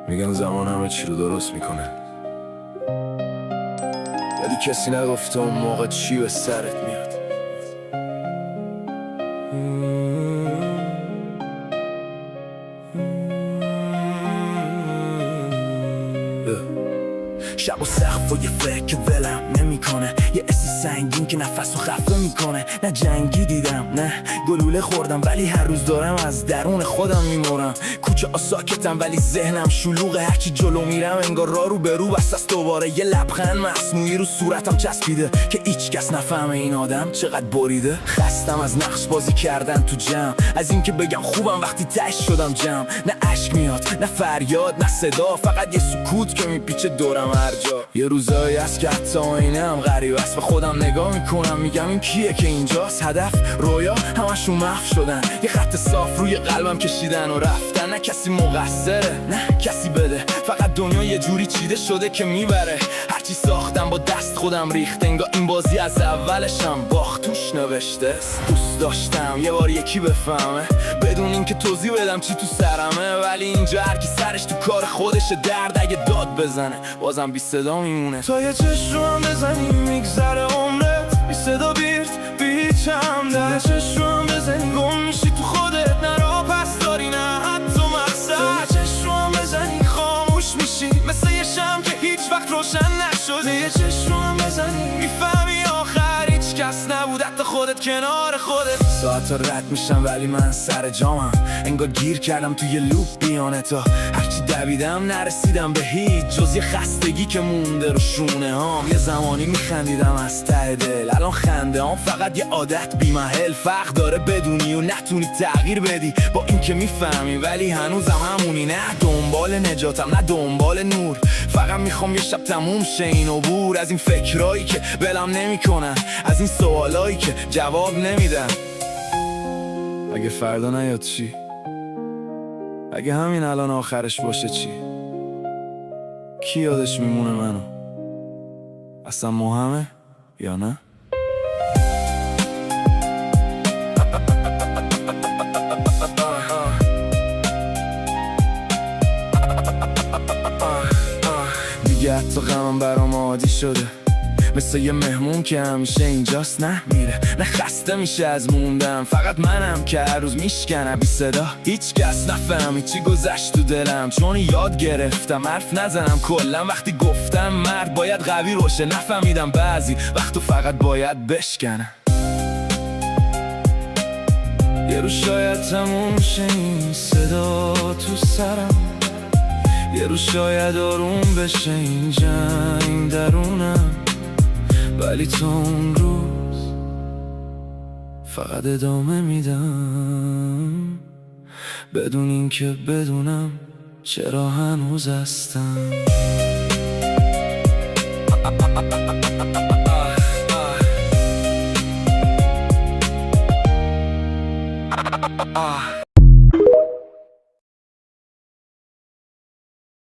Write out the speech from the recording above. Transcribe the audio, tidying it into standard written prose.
میگن زمان همه چی رو درست میکنه، ولی کسی نگفته اون موقع چی به سرت میاد. شب و سقف و یه فکر که ولم نمیکنه، یه اسی سنگین که نفس و خفه میکنه. نه جنگی دیدم نه گلوله خوردم، ولی هر روز دارم از درون خودم میمورم. کوچه ها ساکتم ولی ذهنم شلوغه، هرچی جلو میرم انگار راه رو به رو بست است. دوباره یه لبخند مصنوعی رو صورتم چسبیده که هیچ کس نفهمه این آدم چقدر بریده. خستم از نقش بازی کردن تو جمع، از اینکه بگم خوبم وقتی تش شدم جمع. نه اشک میاد نه فریاد نه صدا، فقط یه سکوت که میپیچه دورم هر جا. یه روزایی هست که حتی آینه‌ام غریبه است، به خودم نگاه میکنم میگم این کیه که اینجاست. هدف رویا همشون محو شدن، یه خط صاف روی قلبم کشیدن و رفتن. نه کسی مقصره نه کسی بده، فقط دنیا یه جوری چیده شده که میبره. هرچی ساختم با دست خودم ریخت، انگار این بازی از اولشم باخت توش نوشته. دوست داشتم یه بار یکی بفهمه بدون اینکه توضیح بدم چی تو سرمه، ولی اینجا هر کی سرش تو کار خودشه، درد اگه داد بزنه بازم بی صدا میمونه. تا یه چشم رو هم بزنی میگذره عمرت، بی صدا بیرت بی هیچ همدر. یه چشم رو هم بزنی گم میشی تو خودت، نه راه پس داری نه حتی مقصد. تا یه چشم رو هم بزنی خاموش میشی مثل یه شمع که هیچ وقت روشن نشده. یه چشم رو هم بزنی میفهمی آخر هیچ کس نبود حتی خودت کنار خودت. ساعتا رد میشم ولی من سر جامم، انگار گیر کردم توی لوپ بیانه. تا هرچی دویدم نرسیدم به هیچ جز یه خستگی که مونده رو شونه هام. یه زمانی میخندیدم از ته دل، الان خنده هم فقط یه عادت بیمحل. فرق داره بدونی و نتونی تغییر بدی با این که میفهمی، ولی هنوزم همونی. نه دنبال نجاتم نه دنبال نور، فقط میخوام یه شب تموم شه این عبور از این فکرایی که بلم نمیکنن، از این سوالایی که جواب نمیدن. اگه فردا نیاد چی؟ اگه همین الان آخرش باشه چی؟ کی یادش میمونه منو؟ اصلا مهمه یا نه؟ دیگه حتی غمم برام عادی شده، مثل یه مهمون که همیشه اینجاست نه میره نه خسته میشه از موندم. فقط منم که هر روز میشکنم بی صدا، هیچ کس نفهمی چی گذشت تو دلم، چون یاد گرفتم حرف نزنم کلم. وقتی گفتم مرد باید قوی روشه، نفهمیدم بعضی وقتو فقط باید بشکنم. یه روز شاید تموم شه این صدا تو سرم، یه روز شاید آروم بشه این جنگ درونم، ولی تو اون روز فقط ادامه میدم بدون اینکه بدونم چرا هنوز هستم.